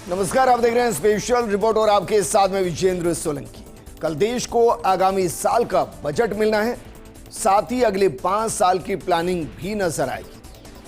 नमस्कार, आप देख रहे हैं स्पेशल रिपोर्ट और आपके साथ में विजेंद्र सोलंकी। कल देश को आगामी साल का बजट मिलना है, साथ ही अगले 5 साल की प्लानिंग भी नजर आएगी।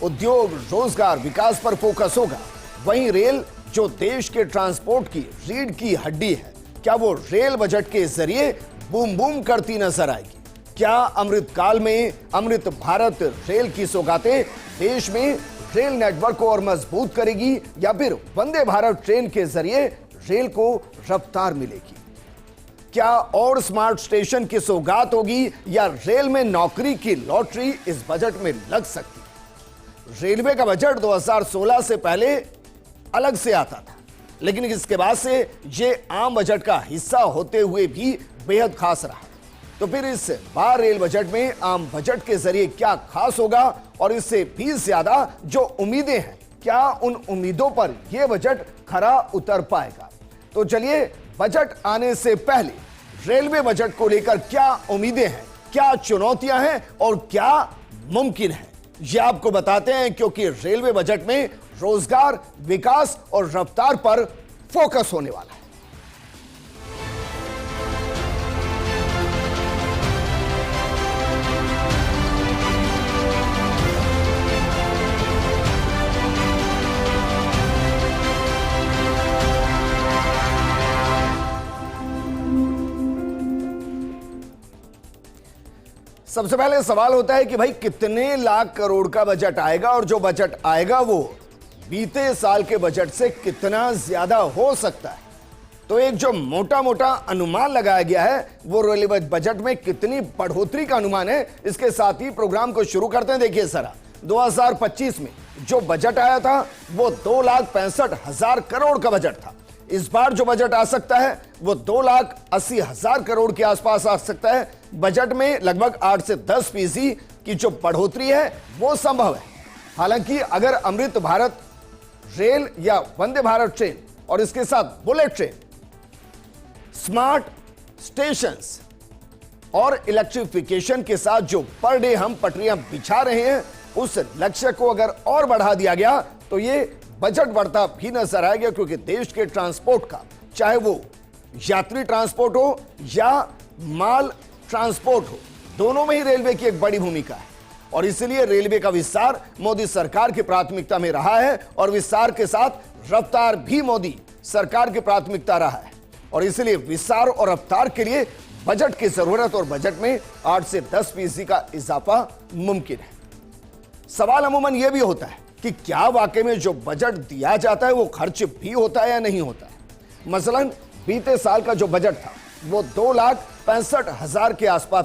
उद्योग, रोजगार, विकास पर फोकस होगा। वहीं रेल, जो देश के ट्रांसपोर्ट की रीढ़ की हड्डी है, क्या वो रेल बजट के जरिए बूम बूम करती नजर आएगी? क्या अमृत काल में अमृत भारत रेल की सौगातें देश में रेल नेटवर्क को और मजबूत करेगी, या फिर वंदे भारत ट्रेन के जरिए रेल को रफ्तार मिलेगी? क्या और स्मार्ट स्टेशन की सौगात होगी, या रेल में नौकरी की लॉटरी इस बजट में लग सकती है? रेलवे का बजट 2016 से पहले अलग से आता था, लेकिन इसके बाद से ये आम बजट का हिस्सा होते हुए भी बेहद खास रहा। तो फिर इस बार रेल बजट में आम बजट के जरिए क्या खास होगा, और इससे भी ज्यादा जो उम्मीदें हैं, क्या उन उम्मीदों पर यह बजट खरा उतर पाएगा? तो चलिए, बजट आने से पहले रेलवे बजट को लेकर क्या उम्मीदें हैं, क्या चुनौतियां हैं और क्या मुमकिन है, ये आपको बताते हैं, क्योंकि रेलवे बजट में रोजगार, विकास और रफ्तार पर फोकस होने वाला है। सबसे पहले सवाल होता है कि भाई कितने लाख करोड़ का बजट आएगा, और जो बजट आएगा वो बीते साल के बजट से कितना ज्यादा हो सकता है? तो एक जो मोटा मोटा अनुमान लगाया गया है, वो रेलवे बजट में कितनी बढ़ोतरी का अनुमान है, इसके साथ ही प्रोग्राम को शुरू करते हैं। देखिए सरा, 2025 में जो बजट आया था वो 2,65,000 करोड़ का बजट था। इस बार जो बजट आ सकता है वो 2,80,000 करोड़ के आसपास आ सकता है। बजट में लगभग 8 से 10% की जो बढ़ोतरी है वो संभव है। हालांकि अगर अमृत भारत रेल या वंदे भारत ट्रेन और इसके साथ बुलेट ट्रेन, स्मार्ट स्टेशंस और इलेक्ट्रिफिकेशन के साथ जो पर डे हम पटरियां बिछा रहे हैं, उस लक्ष्य को अगर और बढ़ा दिया गया तो ये बजट बढ़ता भी नजर आएगा, क्योंकि देश के ट्रांसपोर्ट का, चाहे वो यात्री ट्रांसपोर्ट हो या माल ट्रांसपोर्ट हो, दोनों में ही रेलवे की एक बड़ी भूमिका है। और इसलिए रेलवे का विस्तार मोदी सरकार की प्राथमिकता में रहा है, और विस्तार के साथ रफ्तार भी मोदी सरकार की प्राथमिकता रहा है। और इसलिए विस्तार और रफ्तार के लिए बजट की जरूरत, और बजट में 8 से 10% का इजाफा मुमकिन है। सवाल अमूमन यह भी होता है कि क्या वाकई में जो बजट दिया जाता है वो खर्च भी होता है या नहीं होता है? मसलन बीते साल का जो बजट था वो 2,65,000 के आसपास,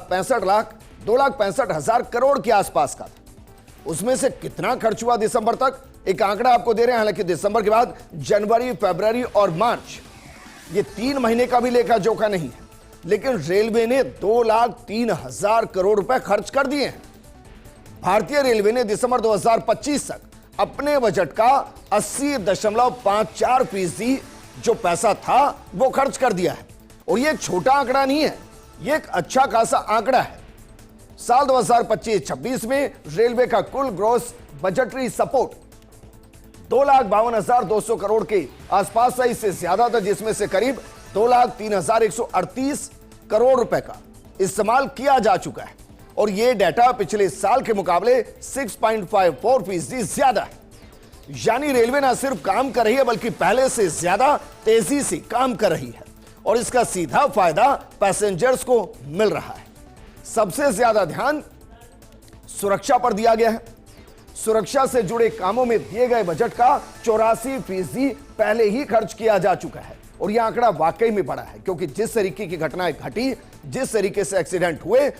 2,65,000 करोड़ के आसपास का था। उसमें से कितना खर्च हुआ दिसंबर तक, एक आंकड़ा आपको दे रहे हैं। हालांकि दिसंबर के बाद जनवरी, फरवरी और मार्च, ये 3 महीने का भी लेखा जोखा नहीं है, लेकिन रेलवे ने 2,03,000 करोड़ रुपए खर्च कर दिए हैं। भारतीय रेलवे ने दिसंबर 2025 तक अपने बजट का 80.54% जो पैसा था वो खर्च कर दिया है। और ये एक छोटा आंकड़ा नहीं है, ये एक अच्छा खासा आंकड़ा है। साल 2025-26 में रेलवे का कुल ग्रॉस बजटरी सपोर्ट 2,52,200 करोड़ के आसपास था, इससे ज्यादा था, जिसमें से करीब 2,03,138 करोड़ रुपए का इस्तेमाल किया जा चुका है। और यह डाटा पिछले साल के मुकाबले 6.54% ज्यादा है। यानी रेलवे ना सिर्फ काम कर रही है, बल्कि पहले से ज्यादा तेजी से काम कर रही है, और इसका सीधा फायदा पैसेंजर्स को मिल रहा है। सबसे ज्यादा ध्यान सुरक्षा पर दिया गया है। सुरक्षा से जुड़े कामों में दिए गए बजट का 84% पहले ही खर्च किया जा चुका है। और यह आंकड़ा वाकई में बड़ा है, क्योंकि जिस तरीके की घटनाएं घटी, जिस तरीके से एक्सीडेंट हुए,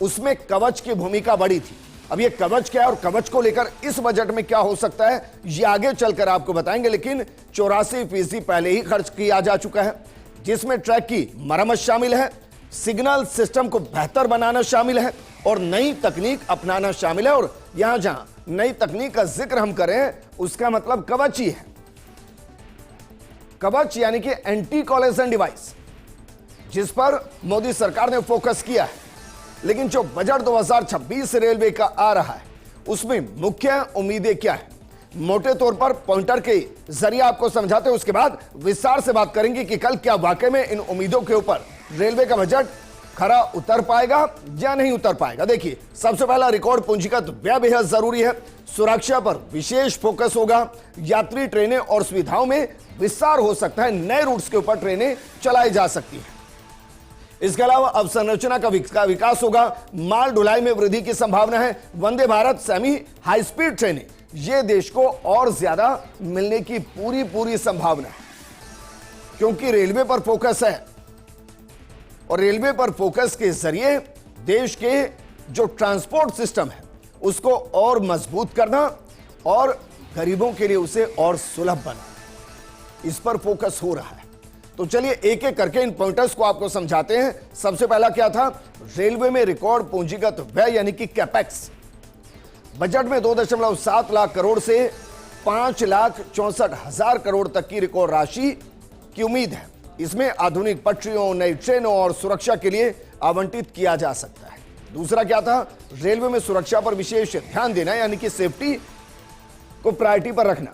उसमें कवच की भूमिका बड़ी थी। अब ये कवच क्या है और कवच को लेकर इस बजट में क्या हो सकता है, ये आगे चलकर आपको बताएंगे। लेकिन 84% पहले ही खर्च किया जा चुका है, जिसमें ट्रैक की मरम्मत शामिल है, सिग्नल सिस्टम को बेहतर बनाना शामिल है, और नई तकनीक अपनाना शामिल है। और यहां जहां नई तकनीक का जिक्र हम करें, उसका मतलब कवच ही है। कवच यानी कि एंटी कोलिजन डिवाइस, जिस पर मोदी सरकार ने फोकस किया है। लेकिन जो बजट 2026 रेलवे का आ रहा है, उसमें मुख्य उम्मीदें क्या है? मोटे तौर पर पॉइंटर के जरिए आपको समझाते हैं, उसके बाद विस्तार से बात करेंगे कि कल क्या वाकई में इन उम्मीदों के ऊपर रेलवे का बजट खरा उतर पाएगा या नहीं उतर पाएगा। देखिए, सबसे पहला रिकॉर्ड पूंजीगत व्यय बेहद जरूरी है। सुरक्षा पर विशेष फोकस होगा। यात्री ट्रेनें और सुविधाओं में विस्तार हो सकता है। नए रूट्स के ऊपर ट्रेनें चलाई जा सकती हैं। इसके अलावा अवसंरचना का विकास होगा। माल ढुलाई में वृद्धि की संभावना है। Vande Bharat semi high speed ट्रेनें, ये देश को और ज्यादा मिलने की पूरी संभावना है, क्योंकि रेलवे पर फोकस है और रेलवे पर फोकस के जरिए देश के जो ट्रांसपोर्ट सिस्टम है उसको और मजबूत करना और गरीबों के लिए उसे और सुलभ बनाना, इस पर फोकस हो रहा है। तो चलिए एक एक करके इन पॉइंटर्स को आपको समझाते हैं। सबसे पहला क्या था? रेलवे में रिकॉर्ड पूंजीगत व्यय यानी कि कैपेक्स। बजट में 2.7 लाख करोड़ से 5,64,000 करोड़ तक की रिकॉर्ड राशि की उम्मीद है। इसमें आधुनिक पटरियों, नई ट्रेनों और सुरक्षा के लिए आवंटित किया जा सकता है। दूसरा क्या था? रेलवे में सुरक्षा पर विशेष ध्यान देना यानी कि सेफ्टी को प्रायोरिटी पर रखना।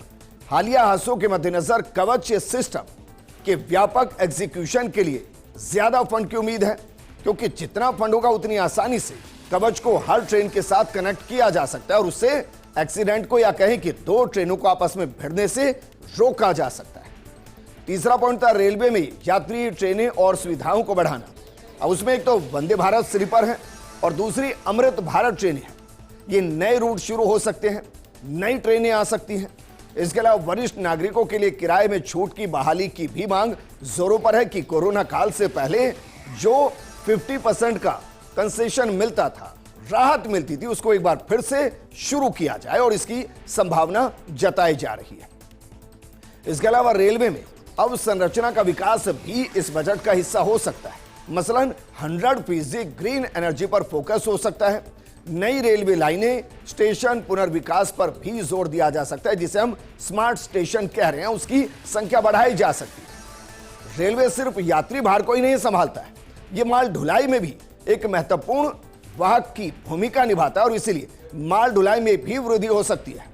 हालिया हादसों के मद्देनजर कवच सिस्टम के व्यापक एग्जीक्यूशन के लिए ज्यादा फंड की उम्मीद है, क्योंकि जितना फंड होगा उतनी आसानी से कवच को हर ट्रेन के साथ कनेक्ट किया जा सकता है और उससे एक्सीडेंट को या कहें कि दो ट्रेनों को आपस में भिड़ने से रोका जा सकता है। तीसरा पॉइंट था रेलवे में यात्री ट्रेनें और सुविधाओं को बढ़ाना। अब उसमें एक तो वंदे भारत स्लीपर है और दूसरी अमृत भारत ट्रेनें हैं। ये नए रूट शुरू हो सकते हैं, नई ट्रेनें आ सकती हैं। इसके अलावा वरिष्ठ नागरिकों के लिए किराए में छूट की बहाली की भी मांग जोरों पर है कि कोरोना काल से पहले जो 50% का कंसेशन मिलता था, राहत मिलती थी, उसको एक बार फिर से शुरू किया जाए और इसकी संभावना जताई जा रही है। इसके अलावा रेलवे में अवसंरचना का विकास भी इस बजट का हिस्सा हो सकता है। मसलन 100% ग्रीन एनर्जी पर फोकस हो सकता है। नई रेलवे लाइनें, स्टेशन पुनर्विकास पर भी जोर दिया जा सकता है, जिसे हम स्मार्ट स्टेशन कह रहे हैं, उसकी संख्या बढ़ाई जा सकती है। रेलवे सिर्फ यात्री भार को ही नहीं संभालता है, ये माल ढुलाई में भी एक महत्वपूर्ण वाहक की भूमिका निभाता है और इसीलिए माल ढुलाई में भी वृद्धि हो सकती है।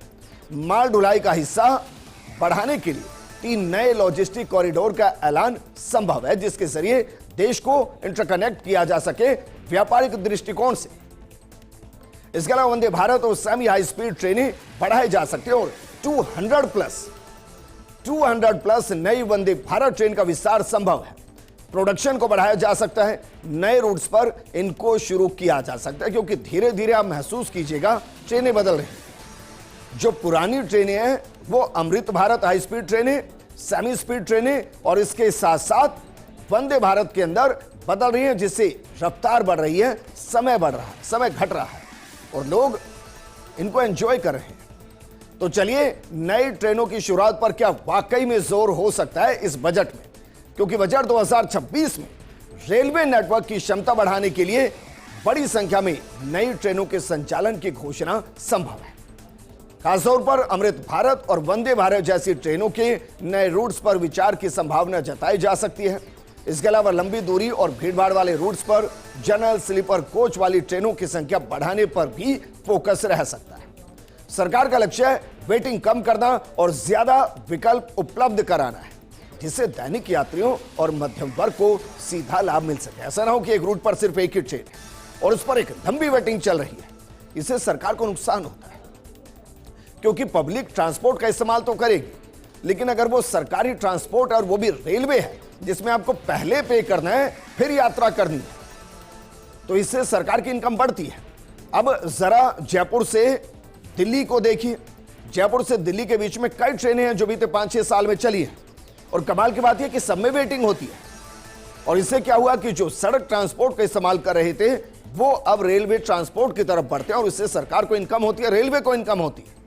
माल ढुलाई का हिस्सा बढ़ाने के लिए 3 नए लॉजिस्टिक कॉरिडोर का ऐलान संभव है, जिसके जरिए देश को इंटरकनेक्ट किया जा सके व्यापारिक दृष्टिकोण से। इसके अलावा वंदे भारत और सेमी हाई स्पीड ट्रेनें बढ़ाई जा सकती है और 200 प्लस नई वंदे भारत ट्रेन का विस्तार संभव है। प्रोडक्शन को बढ़ाया जा सकता है, नए रूट्स पर इनको शुरू किया जा सकता है, क्योंकि धीरे धीरे आप महसूस कीजिएगा ट्रेनें बदल रही हैं। जो पुरानी ट्रेनें हैं वो अमृत भारत हाई स्पीड ट्रेनें, सेमी स्पीड ट्रेनें और इसके साथ साथ वंदे भारत के अंदर बदल रही हैं, जिससे रफ्तार बढ़ रही है, समय बढ़ रहा है, समय घट रहा है और लोग इनको एंजॉय कर रहे हैं। तो चलिए नई ट्रेनों की शुरुआत पर क्या वाकई में जोर हो सकता है इस बजट में, क्योंकि बजट 2026 में रेलवे नेटवर्क की क्षमता बढ़ाने के लिए बड़ी संख्या में नई ट्रेनों के संचालन की घोषणा संभव है। खासतौर पर अमृत भारत और वंदे भारत जैसी ट्रेनों के नए रूट्स पर विचार की संभावना जताई जा सकती है। इसके अलावा लंबी दूरी और भीड़भाड़ वाले रूट्स पर जनरल स्लीपर कोच वाली ट्रेनों की संख्या बढ़ाने पर भी फोकस रह सकता है। सरकार का लक्ष्य है वेटिंग कम करना और ज्यादा विकल्प उपलब्ध कराना है, जिससे दैनिक यात्रियों और मध्यम वर्ग को सीधा लाभ मिल सके। ऐसा ना हो कि एक रूट पर सिर्फ एक ही ट्रेन है और उस पर एक लंबी वेटिंग चल रही है। इससे सरकार को नुकसान होता है, क्योंकि पब्लिक ट्रांसपोर्ट का इस्तेमाल तो करेगी, लेकिन अगर वो सरकारी ट्रांसपोर्ट और वो भी रेलवे है जिसमें आपको पहले पे करना है फिर यात्रा करनी है, तो इससे सरकार की इनकम बढ़ती है। अब जरा जयपुर से दिल्ली को देखिए। जयपुर से दिल्ली के बीच में कई ट्रेनें हैं जो बीते 5-6 साल में चली हैं और कमाल की बात यह कि सब में वेटिंग होती है। और इससे क्या हुआ कि जो सड़क ट्रांसपोर्ट का इस्तेमाल कर रहे थे वो अब रेलवे ट्रांसपोर्ट की तरफ बढ़ते हैं और इससे सरकार को इनकम होती है, रेलवे को इनकम होती है।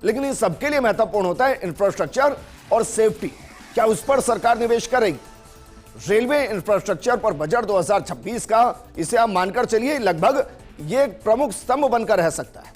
लेकिन इन सबके लिए महत्वपूर्ण होता है इंफ्रास्ट्रक्चर और सेफ्टी। क्या उस पर सरकार निवेश करेगी? रेलवे इंफ्रास्ट्रक्चर पर बजट 2026 का, इसे आप मानकर चलिए, लगभग ये एक प्रमुख स्तंभ बनकर रह सकता है,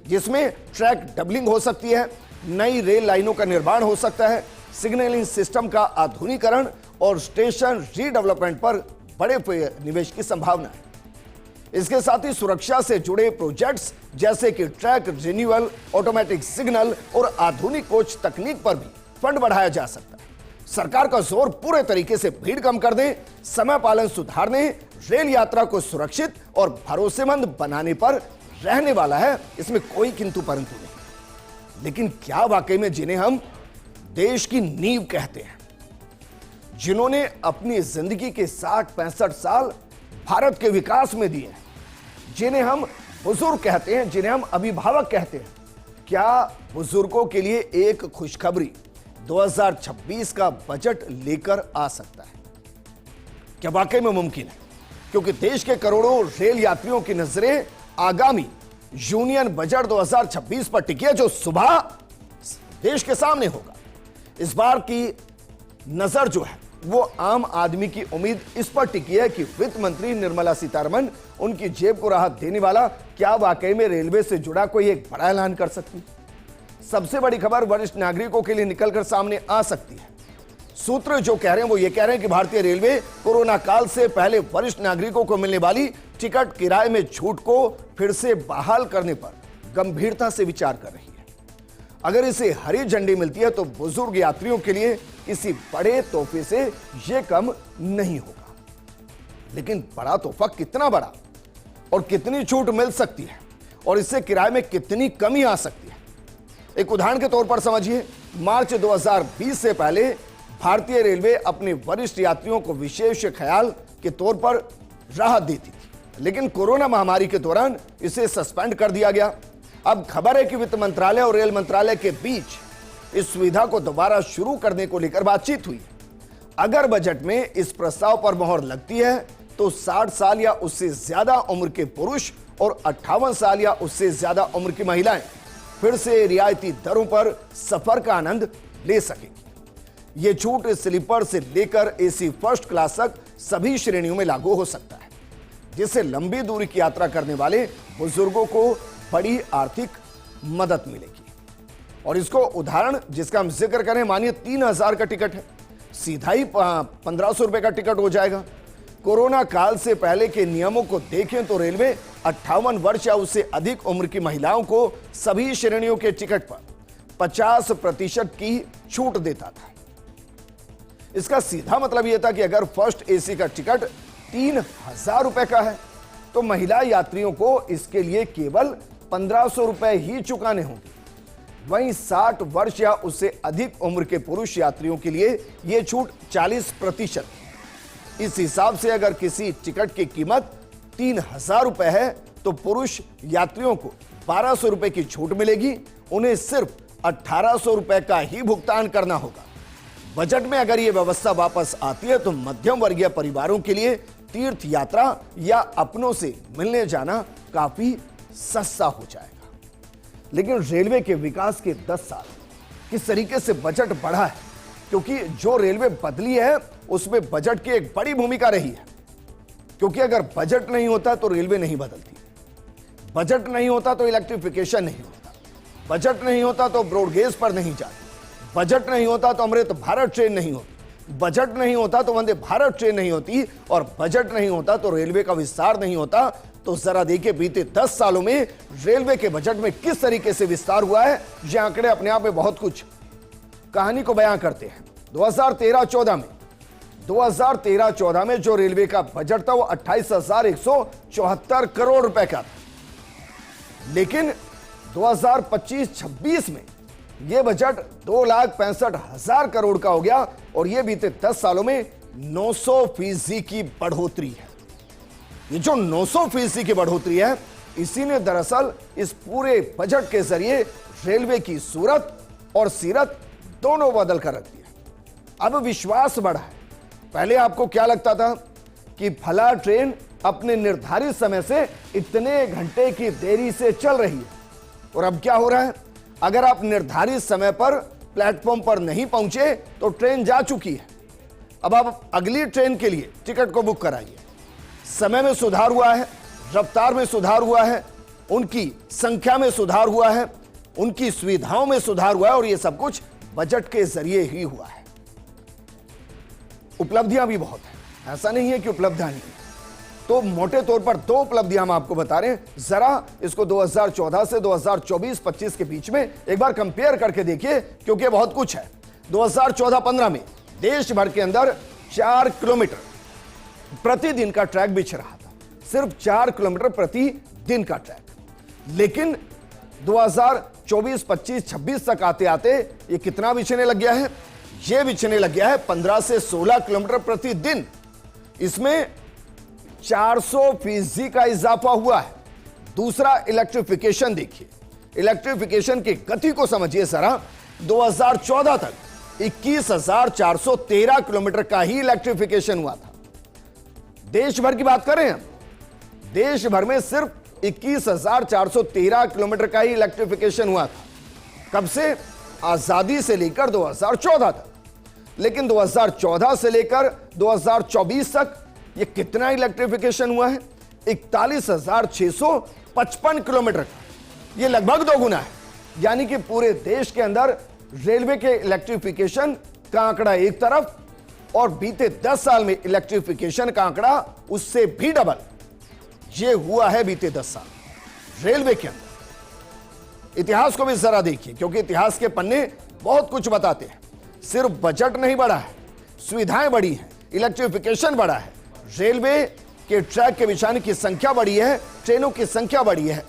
जिसमें ट्रैक डबलिंग हो सकती है, नई रेल लाइनों का निर्माण हो सकता है, सिग्नलिंग सिस्टम का आधुनिकीकरण और स्टेशन रीडेवलपमेंट पर बड़े निवेश की संभावना है। इसके साथ ही सुरक्षा से जुड़े प्रोजेक्ट्स जैसे कि ट्रैक रिन्यूअल, ऑटोमेटिक सिग्नल और आधुनिक कोच तकनीक पर भी फंड बढ़ाया जा सकता है। सरकार का जोर पूरे तरीके से भीड़ कम करने, समय पालन सुधारने, रेल यात्रा को सुरक्षित और भरोसेमंद बनाने पर रहने वाला है, इसमें कोई किंतु परंतु नहीं। लेकिन क्या वाकई में जिन्हें हम देश की नींव कहते हैं, जिन्होंने अपनी जिंदगी के 60-65 साल भारत के विकास में दिए, जिन्हें हम बुजुर्ग कहते हैं, जिन्हें हम अभिभावक कहते हैं, क्या बुजुर्गों के लिए एक खुशखबरी 2026 का बजट लेकर आ सकता है? क्या वाकई में मुमकिन है? क्योंकि देश के करोड़ों रेल यात्रियों की नजरें आगामी यूनियन बजट 2026 पर टिकी है, जो सुबह देश के सामने होगा। इस बार की नजर जो है वो आम आदमी की उम्मीद इस पर टिकी है कि वित्त मंत्री निर्मला सीतारमण उनकी जेब को राहत देने वाला क्या वाकई में रेलवे से जुड़ा कोई एक बड़ा ऐलान कर सकती है। सबसे बड़ी खबर वरिष्ठ नागरिकों के लिए निकलकर सामने आ सकती है। सूत्र जो कह रहे हैं वो ये कह रहे हैं कि भारतीय रेलवे कोरोना काल से पहले वरिष्ठ नागरिकों को मिलने वाली टिकट किराए में छूट को फिर से बहाल करने पर गंभीरता से विचार कर रही है। अगर इसे हरी झंडी मिलती है तो बुजुर्ग यात्रियों के लिए किसी बड़े तोहफे से यह कम नहीं होगा। लेकिन बड़ा तोहफा कितना बड़ा और कितनी छूट मिल सकती है और इससे किराए में कितनी कमी आ सकती है, एक उदाहरण के तौर पर समझिए। मार्च 2020 से पहले भारतीय रेलवे अपने वरिष्ठ यात्रियों को विशेष ख्याल के तौर पर राहत देती थी, लेकिन कोरोना महामारी के दौरान इसे सस्पेंड कर दिया गया। अब खबर है कि वित्त मंत्रालय और रेल मंत्रालय के बीच इस सुविधा को दोबारा शुरू करने को लेकर बातचीत हुई। अगर बजट में इस प्रस्ताव पर मोहर लगती है तो 60 साल या उससे ज्यादा उम्र के पुरुष और 58 साल या उससे ज्यादा उम्र की महिलाएं फिर से रियायती दरों पर सफर का आनंद ले सकेंगी। यह छूट स्लीपर से लेकर एसी फर्स्ट क्लास तक सभी श्रेणियों में लागू हो सकता है, जिससे लंबी दूरी की यात्रा करने वाले बुजुर्गों को बड़ी आर्थिक मदद मिलेगी। और इसको उदाहरण जिसका हम जिक्र करें, मानिए 3000 का टिकट है, सीधा ही 1500 रुपए का टिकट हो जाएगा। कोरोना काल से पहले के नियमों को देखें तो रेलवे 58 वर्ष या उससे अधिक उम्र की महिलाओं को सभी श्रेणियों के टिकट पर 50% की छूट देता था। इसका सीधा मतलब यह था कि अगर फर्स्ट एसी का टिकट 3000 रुपए का है तो महिला यात्रियों को इसके लिए केवल 1500 रुपए ही चुकाने होंगे। वहीं 60 वर्ष या उससे अधिक उम्र के पुरुष यात्रियों के लिए यह छूट 40%। इस हिसाब से अगर किसी टिकट की कीमत 3000 रुपए है तो पुरुष यात्रियों को 1200 रुपए की छूट मिलेगी, उन्हें सिर्फ 1800 रुपए का ही भुगतान करना होगा। बजट में अगर यह व्यवस्था वापस आती है तो मध्यम वर्गीय परिवारों के लिए तीर्थ यात्रा या अपनों से मिलने जाना काफी सस्ता हो जाएगा। लेकिन रेलवे के विकास के 10 साल किस तरीके से बजट बढ़ा है, क्योंकि जो रेलवे बदली है उसमें बजट की एक बड़ी भूमिका रही है। क्योंकि अगर बजट नहीं होता तो रेलवे नहीं बदलती, बजट नहीं होता तो इलेक्ट्रिफिकेशन नहीं होता, बजट नहीं होता तो ब्रॉडगेज पर नहीं जाती, बजट नहीं होता तो अमृत भारत ट्रेन नहीं होती, बजट नहीं होता तो वंदे भारत ट्रेन नहीं होती, और बजट नहीं होता तो रेलवे का विस्तार नहीं होता। तो जरा देखिए बीते 10 सालों में रेलवे के बजट में किस तरीके से विस्तार हुआ है। ये आंकड़े अपने आप में बहुत कुछ कहानी को बयां करते हैं। 2013-14 में जो रेलवे का बजट था वो 28,174 करोड़ रुपए का था, लेकिन 2025-26 में यह बजट 2,65,000 करोड़ का हो गया, और यह बीते 10 सालों में 900% की बढ़ोतरी है। ये जो 900% की बढ़ोतरी है, इसी ने दरअसल इस पूरे बजट के जरिए रेलवे की सूरत और सीरत दोनों बदल कर रख दिया। अब विश्वास बढ़ा है। पहले आपको क्या लगता था कि फला ट्रेन अपने निर्धारित समय से इतने घंटे की देरी से चल रही है, और अब क्या हो रहा है, अगर आप निर्धारित समय पर प्लेटफॉर्म पर नहीं पहुंचे तो ट्रेन जा चुकी है। अब आप अगली ट्रेन के लिए टिकट को बुक कराइए। समय में सुधार हुआ है, रफ्तार में सुधार हुआ है, उनकी संख्या में सुधार हुआ है, उनकी सुविधाओं में सुधार हुआ है, और यह सब कुछ बजट के जरिए ही हुआ है। उपलब्धियां भी बहुत है, ऐसा नहीं है कि उपलब्धियां नहीं, तो मोटे तौर पर दो उपलब्धियां हम आपको बता रहे हैं। जरा इसको 2014 से 2024-25 के बीच में एक बार कंपेयर करके देखिए, क्योंकि बहुत कुछ है। 2014-15 में देश भर के अंदर 4 किलोमीटर प्रतिदिन का ट्रैक बिछ रहा था, सिर्फ 4 किलोमीटर प्रतिदिन का ट्रैक। लेकिन 2024-25-26 तक आते आते ये कितना बिछने लग गया है? ये बिछने लग गया है 15 से 16 किलोमीटर प्रतिदिन। इसमें 400% का इजाफा हुआ है। दूसरा, इलेक्ट्रिफिकेशन देखिए, इलेक्ट्रिफिकेशन की गति को समझिए जरा। 2014 तक 21,413 किलोमीटर का ही इलेक्ट्रिफिकेशन हुआ था। देश भर की बात करें हम, देश भर में सिर्फ 21,413 किलोमीटर का ही इलेक्ट्रिफिकेशन हुआ था। कब से? आजादी से लेकर 2014 तक। लेकिन 2014 से लेकर 2024 तक ये कितना इलेक्ट्रिफिकेशन हुआ है? 41,655 किलोमीटर का। ये लगभग दोगुना है। यानी कि पूरे देश के अंदर रेलवे के इलेक्ट्रिफिकेशन का आंकड़ा एक तरफ, और बीते 10 साल में इलेक्ट्रिफिकेशन का आंकड़ा उससे भी डबल। ये हुआ है बीते 10 साल रेलवे के अंदर। इतिहास को भी जरा देखिए, क्योंकि इतिहास के पन्ने बहुत कुछ बताते हैं। सिर्फ बजट नहीं बढ़ा है, सुविधाएं बढ़ी हैं, इलेक्ट्रिफिकेशन बढ़ा है, रेलवे के ट्रैक के बिछाने की संख्या बढ़ी है, ट्रेनों की संख्या बढ़ी है।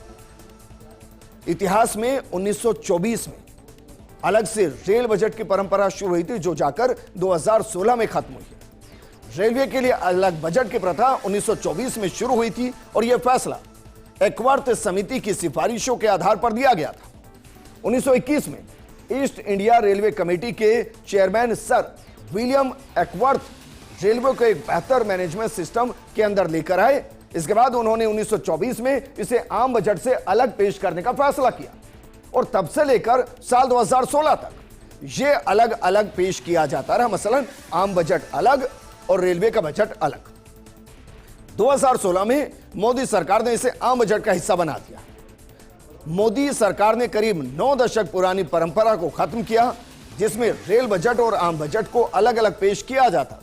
इतिहास में 1924 में अलग से रेल बजट की परंपरा शुरू हुई थी, जो जाकर 2016 में खत्म हुई है। रेलवे के लिए अलग बजट की प्रथा 1924 में शुरू हुई थी, और यह फैसला एकवर्थ समिति की सिफारिशों के आधार पर दिया गया था। 1921 में ईस्ट इंडिया रेलवे कमेटी के चेयरमैन सर विलियम एकवर्थ रेलवे को एक बेहतर मैनेजमेंट सिस्टम के अंदर लेकर आए। इसके बाद उन्होंने 1924 में इसे आम बजट से अलग पेश करने का फैसला किया, और तब से लेकर साल 2016 तक यह अलग अलग पेश किया जाता रहा। मसलन आम बजट अलग और रेलवे का बजट अलग। 2016 में मोदी सरकार ने इसे आम बजट का हिस्सा बना दिया। मोदी सरकार ने करीब 9 दशक पुरानी परंपरा को खत्म किया, जिसमें रेल बजट और आम बजट को अलग अलग पेश किया जाता था।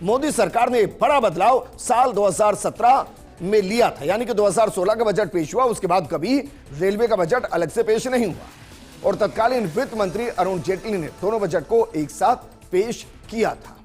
मोदी सरकार ने बड़ा बदलाव साल 2017 में लिया था, यानी कि 2016 का बजट पेश हुआ, उसके बाद कभी रेलवे का बजट अलग से पेश नहीं हुआ, और तत्कालीन वित्त मंत्री अरुण जेटली ने दोनों बजट को एक साथ पेश किया था।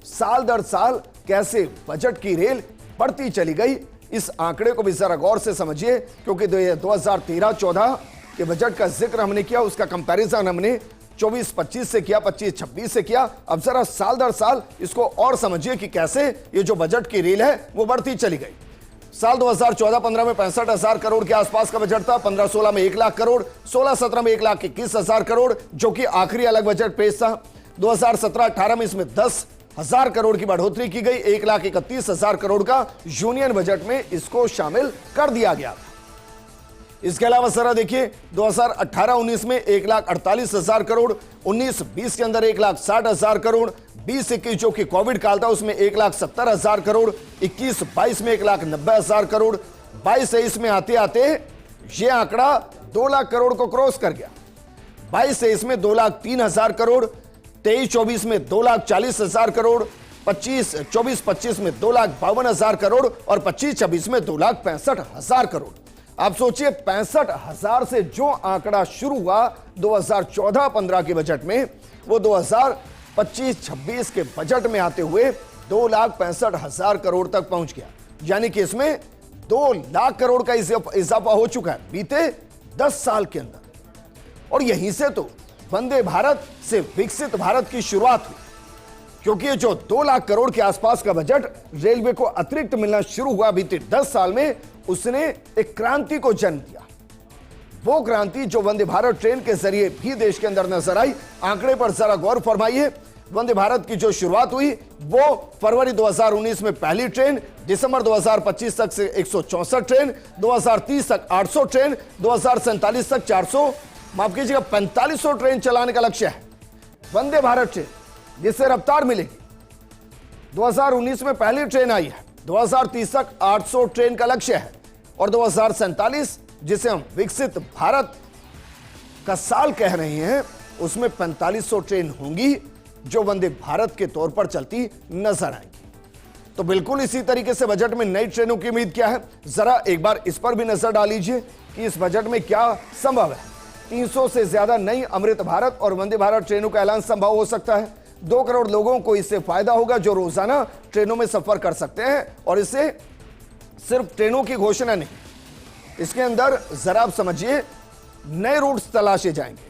साल दर साल कैसे बजट की रेल बढ़ती चली गई, इस आंकड़े को भी जरा गौर से समझिए, क्योंकि 2013-14 के बजट का जिक्र हमने किया, उसका कंपैरिजन हमने 24-25 से किया, 25-26 से किया। अब जरा साल दर साल इसको और समझिए कि कैसे ये जो बजट की रेल है वो बढ़ती चली गई। साल 2014-15 में 65,000 करोड़ के आसपास का बजट था, 15-16 में 1 लाख करोड़, 16-17 में 1,21,000 करोड़, जो कि आखिरी अलग बजट पेश था। 2017-18 में इसमें 10,000 करोड़ की बढ़ोतरी की गई, 1,31,000 करोड़ का यूनियन बजट में इसको शामिल कर दिया गया। इसके अलावा जरा देखिए 2018-19 में 1,48,000 करोड़, 19-20 के अंदर 1,60,000 करोड़, 20-21 जो कि कोविड काल था उसमें 1,70,000 करोड़, 21-22 में 1,90,000 करोड़, 22-23 में आते आते ये आंकड़ा 2 लाख करोड़ को क्रॉस कर गया। 22-23 में 2,03,000 करोड़, 23-24 में 2,40,000 करोड़, 24-25 में 2,52,000 करोड़, और 25-26 में 2,65,000 करोड़। आप सोचिए 65,000 से जो आंकड़ा शुरू हुआ 2014-15 के बजट में, वो 2025-26 के बजट में आते हुए 2,65,000 करोड़ तक पहुंच गया। यानी कि इसमें 2 लाख करोड़ का इजाफा हो चुका है बीते 10 साल के अंदर। और यहीं से तो वंदे भारत से विकसित भारत की शुरुआत हुई, क्योंकि जो 2 लाख करोड़ के आसपास का बजट रेलवे को अतिरिक्त मिलना शुरू हुआ बीते 10 साल में, उसने एक क्रांति को जन्म दिया। वो क्रांति जो वंदे भारत ट्रेन के जरिए भी देश के अंदर नजर आई। आंकड़े पर जरा गौर फरमाइए। वंदे भारत की जो शुरुआत हुई वो फरवरी 2019 में पहली ट्रेन, दिसंबर 2025 तक से 164 ट्रेन, 2030 तक 800 ट्रेन, 2047 तक 400, माफ कीजिएगा 4500 ट्रेन चलाने का लक्ष्य है। वंदे भारत ट्रेन जिससे रफ्तार मिलेगी। 2019 में पहली ट्रेन आई है, 2030 तक 800 ट्रेन का लक्ष्य है, और 2047 जिसे हम विकसित भारत का साल कह रहे हैं, उसमें 4500 ट्रेन होंगी जो वंदे भारत के तौर पर चलती नजर आएंगी। तो बिल्कुल इसी तरीके से बजट में नई ट्रेनों की उम्मीद क्या है, जरा एक बार इस पर भी नजर डाल लीजिए कि इस बजट में क्या संभव है। 300 से ज्यादा नई अमृत भारत और वंदे भारत ट्रेनों का ऐलान संभव हो सकता है। 2 करोड़ लोगों को इससे फायदा होगा जो रोजाना ट्रेनों में सफर कर सकते हैं। और इससे सिर्फ ट्रेनों की घोषणा नहीं, इसके अंदर जरा आप समझिए, नए रूट्स तलाशे जाएंगे,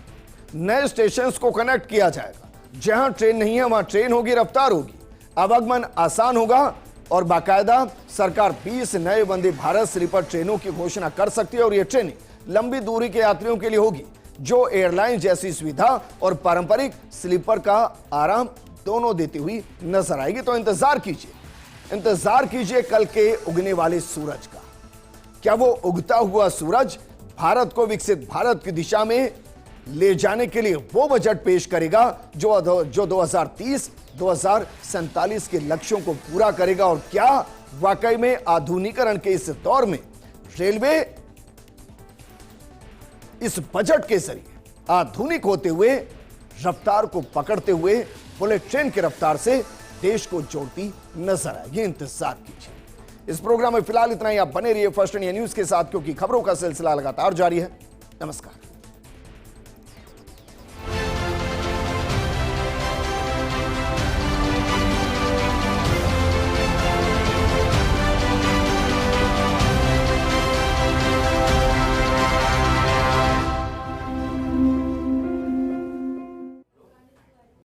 नए स्टेशंस को कनेक्ट किया जाएगा, जहां ट्रेन नहीं है वहां ट्रेन होगी, रफ्तार होगी, आवागमन आसान होगा और बाकायदा सरकार 20 नए वंदे भारत स्लीपर ट्रेनों की घोषणा कर सकती है। और ये ट्रेनें लंबी दूरी के यात्रियों के लिए होगी जो एयरलाइन जैसी सुविधा और पारंपरिक स्लीपर का आराम दोनों देती हुई नजर आएगी। तो इंतजार कीजिए कल के उगने वाले सूरज का। क्या वो उगता हुआ सूरज भारत को विकसित भारत की दिशा में ले जाने के लिए वो बजट पेश करेगा जो 2030-2047 के लक्ष्यों को पूरा करेगा? और क्या वाकई में आधुनिकीकरण के इस दौर में रेलवे इस बजट के जरिए आधुनिक होते हुए, रफ्तार को पकड़ते हुए बुलेट ट्रेन की रफ्तार से देश को जोड़ती नजर आएगी? इंतजार कीजिए। इस प्रोग्राम में फिलहाल इतना ही। आप बने रहिए फर्स्ट इंडिया न्यूज के साथ, क्योंकि खबरों का सिलसिला लगातार जारी है। नमस्कार।